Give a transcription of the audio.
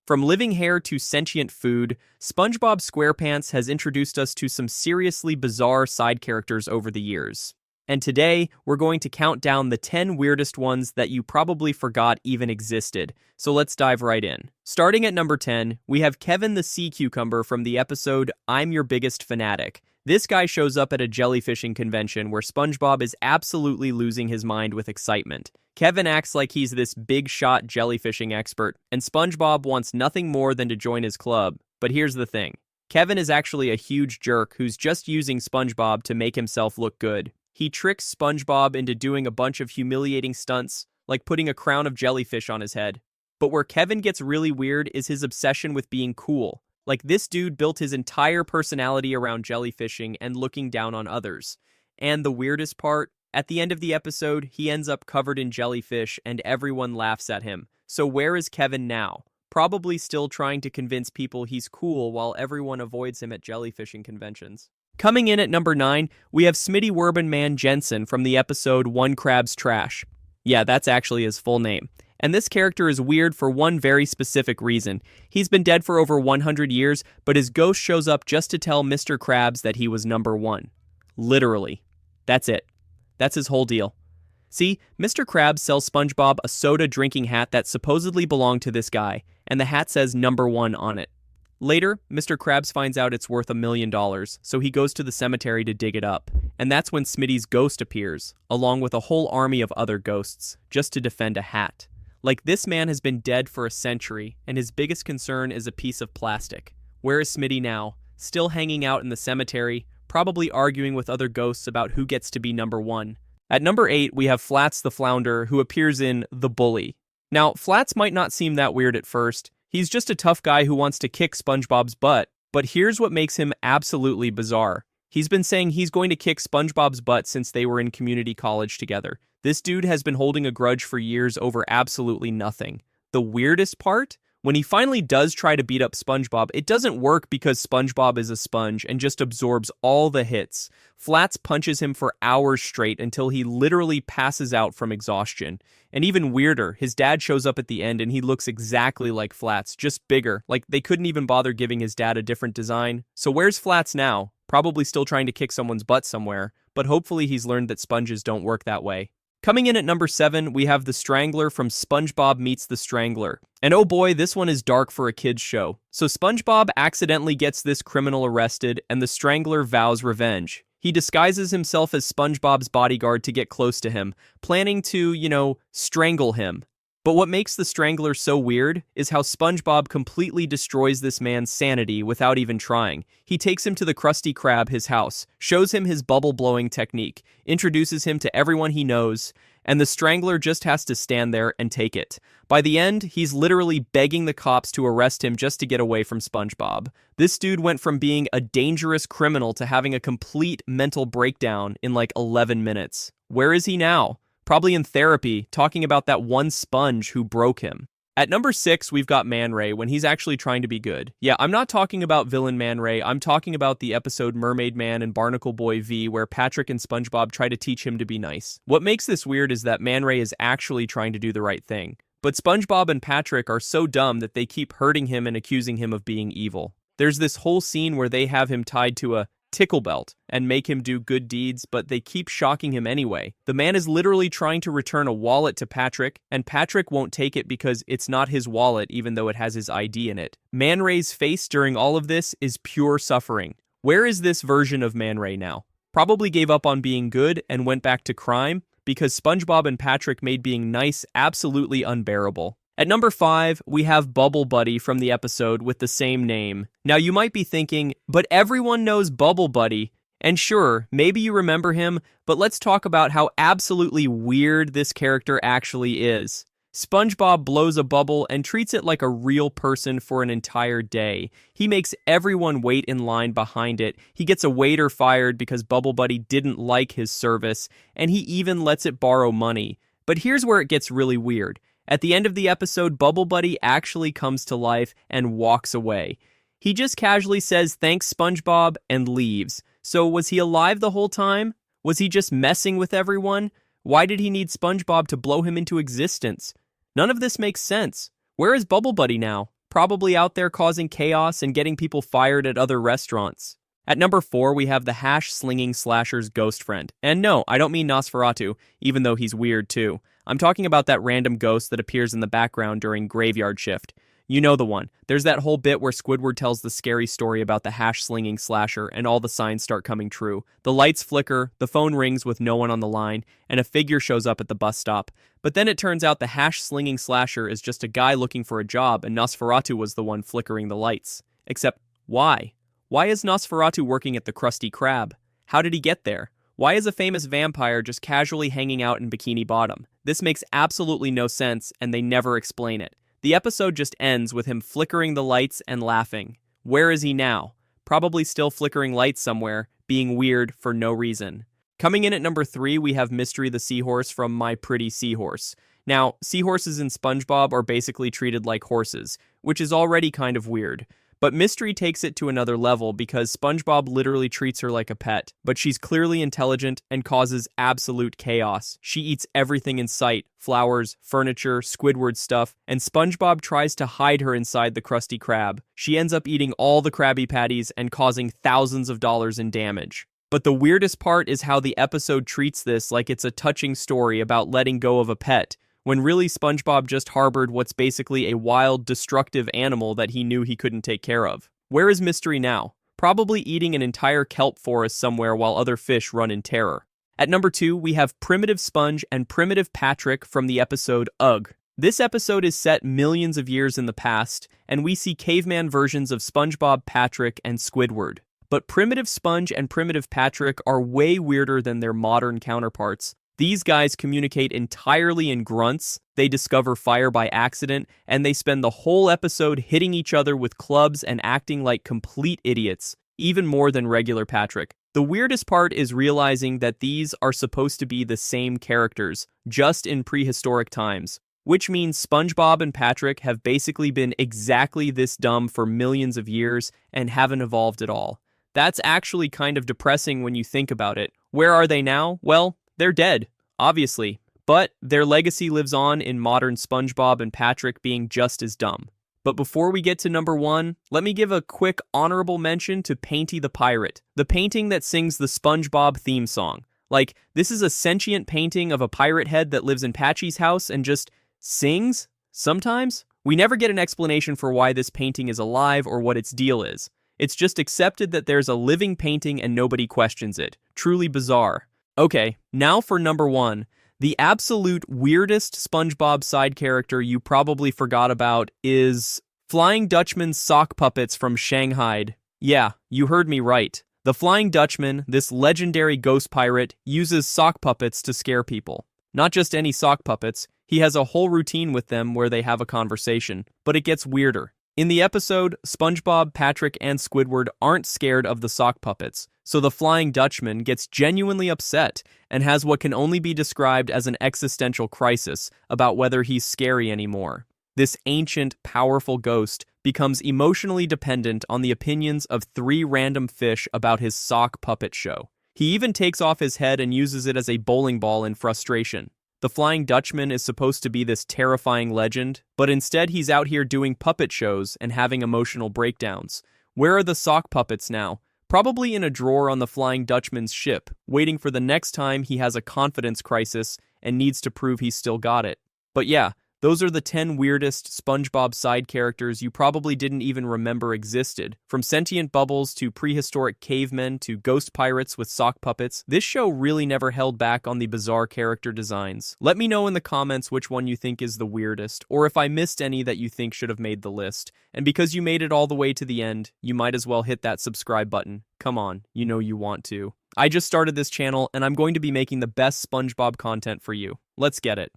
From living hair to sentient food, SpongeBob SquarePants has introduced us to some seriously bizarre side characters over the years. And today, we're going to count down the 10 weirdest ones that you probably forgot even existed. So let's dive right in. Starting at number 10, we have Kevin the Sea Cucumber from the episode I'm Your Biggest Fanatic. This guy shows up at a jellyfishing convention where SpongeBob is absolutely losing his mind with excitement. Kevin acts like he's this big-shot jellyfishing expert, and SpongeBob wants nothing more than to join his club. But here's the thing. Kevin is actually a huge jerk who's just using SpongeBob to make himself look good. He tricks SpongeBob into doing a bunch of humiliating stunts, like putting a crown of jellyfish on his head. But where Kevin gets really weird is his obsession with being cool. Like, this dude built his entire personality around jellyfishing and looking down on others. And the weirdest part? At the end of the episode, he ends up covered in jellyfish and everyone laughs at him. So where is Kevin now? Probably still trying to convince people he's cool while everyone avoids him at jellyfishing conventions. Coming in at number 9, we have Smitty Werbin Man Jensen from the episode One Crab's Trash. Yeah, that's actually his full name. And this character is weird for one very specific reason. He's been dead for over 100 years, but his ghost shows up just to tell Mr. Krabs that he was number 1. Literally. That's it. That's his whole deal. See, Mr. Krabs sells SpongeBob a soda drinking hat that supposedly belonged to this guy, and the hat says number 1 on it. Later, Mr. Krabs finds out it's worth $1 million, so he goes to the cemetery to dig it up. And that's when Smitty's ghost appears, along with a whole army of other ghosts, just to defend a hat. Like, this man has been dead for a century, and his biggest concern is a piece of plastic. Where is Smitty now? Still hanging out in the cemetery, probably arguing with other ghosts about who gets to be number 1. At number 8, we have Flats the Flounder, who appears in The Bully. Now, Flats might not seem that weird at first. He's just a tough guy who wants to kick SpongeBob's butt. But here's what makes him absolutely bizarre. He's been saying he's going to kick SpongeBob's butt since they were in community college together. This dude has been holding a grudge for years over absolutely nothing. The weirdest part? When he finally does try to beat up SpongeBob, it doesn't work because SpongeBob is a sponge and just absorbs all the hits. Flats punches him for hours straight until he literally passes out from exhaustion. And even weirder, his dad shows up at the end and he looks exactly like Flats, just bigger. Like, they couldn't even bother giving his dad a different design. So where's Flats now? Probably still trying to kick someone's butt somewhere, but hopefully he's learned that sponges don't work that way. Coming in at number 7, we have the Strangler from SpongeBob Meets the Strangler. And oh boy, this one is dark for a kid's show. So SpongeBob accidentally gets this criminal arrested, and the Strangler vows revenge. He disguises himself as SpongeBob's bodyguard to get close to him, planning to, strangle him. But what makes the Strangler so weird is how SpongeBob completely destroys this man's sanity without even trying. He takes him to the Krusty Krab, his house, shows him his bubble-blowing technique, introduces him to everyone he knows, and the Strangler just has to stand there and take it. By the end, he's literally begging the cops to arrest him just to get away from SpongeBob. This dude went from being a dangerous criminal to having a complete mental breakdown in like 11 minutes. Where is he now? Probably in therapy, talking about that one sponge who broke him. At number 6, we've got Man Ray when he's actually trying to be good. Yeah, I'm not talking about villain Man Ray, I'm talking about the episode Mermaid Man and Barnacle Boy V where Patrick and SpongeBob try to teach him to be nice. What makes this weird is that Man Ray is actually trying to do the right thing. But SpongeBob and Patrick are so dumb that they keep hurting him and accusing him of being evil. There's this whole scene where they have him tied to a tickle belt and make him do good deeds, but they keep shocking him anyway. The man is literally trying to return a wallet to Patrick, and Patrick won't take it because it's not his wallet even though it has his ID in it. Man Ray's face during all of this is pure suffering. Where is this version of Man Ray now? Probably gave up on being good and went back to crime because SpongeBob and Patrick made being nice absolutely unbearable. At number 5, we have Bubble Buddy from the episode with the same name. Now you might be thinking, but everyone knows Bubble Buddy. And sure, maybe you remember him, but let's talk about how absolutely weird this character actually is. SpongeBob blows a bubble and treats it like a real person for an entire day. He makes everyone wait in line behind it. He gets a waiter fired because Bubble Buddy didn't like his service, and he even lets it borrow money. But here's where it gets really weird. At the end of the episode, Bubble Buddy actually comes to life and walks away. He just casually says, "Thanks, SpongeBob," and leaves. So was he alive the whole time? Was he just messing with everyone? Why did he need SpongeBob to blow him into existence? None of this makes sense. Where is Bubble Buddy now? Probably out there causing chaos and getting people fired at other restaurants. At number 4, we have the hash-slinging slasher's ghost friend. And no, I don't mean Nosferatu, even though he's weird too. I'm talking about that random ghost that appears in the background during Graveyard Shift. You know the one. There's that whole bit where Squidward tells the scary story about the hash-slinging slasher and all the signs start coming true. The lights flicker, the phone rings with no one on the line, and a figure shows up at the bus stop. But then it turns out the hash-slinging slasher is just a guy looking for a job and Nosferatu was the one flickering the lights. Except, why? Why is Nosferatu working at the Krusty Krab? How did he get there? Why is a famous vampire just casually hanging out in Bikini Bottom? This makes absolutely no sense, and they never explain it. The episode just ends with him flickering the lights and laughing. Where is he now? Probably still flickering lights somewhere, being weird for no reason. Coming in at number 3, we have Mystery the Seahorse from My Pretty Seahorse. Now, seahorses in SpongeBob are basically treated like horses, which is already kind of weird. But Mystery takes it to another level because SpongeBob literally treats her like a pet, but she's clearly intelligent and causes absolute chaos. She eats everything in sight, flowers, furniture, Squidward stuff, and SpongeBob tries to hide her inside the Krusty Krab. She ends up eating all the Krabby Patties and causing thousands of dollars in damage. But the weirdest part is how the episode treats this like it's a touching story about letting go of a pet, when really SpongeBob just harbored what's basically a wild, destructive animal that he knew he couldn't take care of. Where is Mystery now? Probably eating an entire kelp forest somewhere while other fish run in terror. At number 2, we have Primitive Sponge and Primitive Patrick from the episode Ugh. This episode is set millions of years in the past, and we see caveman versions of SpongeBob, Patrick, and Squidward. But Primitive Sponge and Primitive Patrick are way weirder than their modern counterparts. These guys communicate entirely in grunts, they discover fire by accident, and they spend the whole episode hitting each other with clubs and acting like complete idiots, even more than regular Patrick. The weirdest part is realizing that these are supposed to be the same characters, just in prehistoric times, which means SpongeBob and Patrick have basically been exactly this dumb for millions of years and haven't evolved at all. That's actually kind of depressing when you think about it. Where are they now? Well, they're dead, obviously, but their legacy lives on in modern SpongeBob and Patrick being just as dumb. But before we get to number 1, let me give a quick honorable mention to Painty the Pirate, the painting that sings the SpongeBob theme song. Like, this is a sentient painting of a pirate head that lives in Patchy's house and just sings, sometimes. We never get an explanation for why this painting is alive or what its deal is. It's just accepted that there's a living painting and nobody questions it. Truly bizarre. Okay, now for number 1. The absolute weirdest SpongeBob side character you probably forgot about is Flying Dutchman's sock puppets from Shanghai. Yeah, you heard me right. The Flying Dutchman, this legendary ghost pirate, uses sock puppets to scare people. Not just any sock puppets, he has a whole routine with them where they have a conversation, but it gets weirder. In the episode, SpongeBob, Patrick, and Squidward aren't scared of the sock puppets, so the Flying Dutchman gets genuinely upset and has what can only be described as an existential crisis about whether he's scary anymore. This ancient, powerful ghost becomes emotionally dependent on the opinions of 3 random fish about his sock puppet show. He even takes off his head and uses it as a bowling ball in frustration. The Flying Dutchman is supposed to be this terrifying legend, but instead he's out here doing puppet shows and having emotional breakdowns. Where are the sock puppets now? Probably in a drawer on the Flying Dutchman's ship, waiting for the next time he has a confidence crisis and needs to prove he's still got it. But yeah, those are the 10 weirdest SpongeBob side characters you probably didn't even remember existed. From sentient bubbles to prehistoric cavemen to ghost pirates with sock puppets, this show really never held back on the bizarre character designs. Let me know in the comments which one you think is the weirdest, or if I missed any that you think should have made the list. And because you made it all the way to the end, you might as well hit that subscribe button. Come on, you know you want to. I just started this channel, and I'm going to be making the best SpongeBob content for you. Let's get it.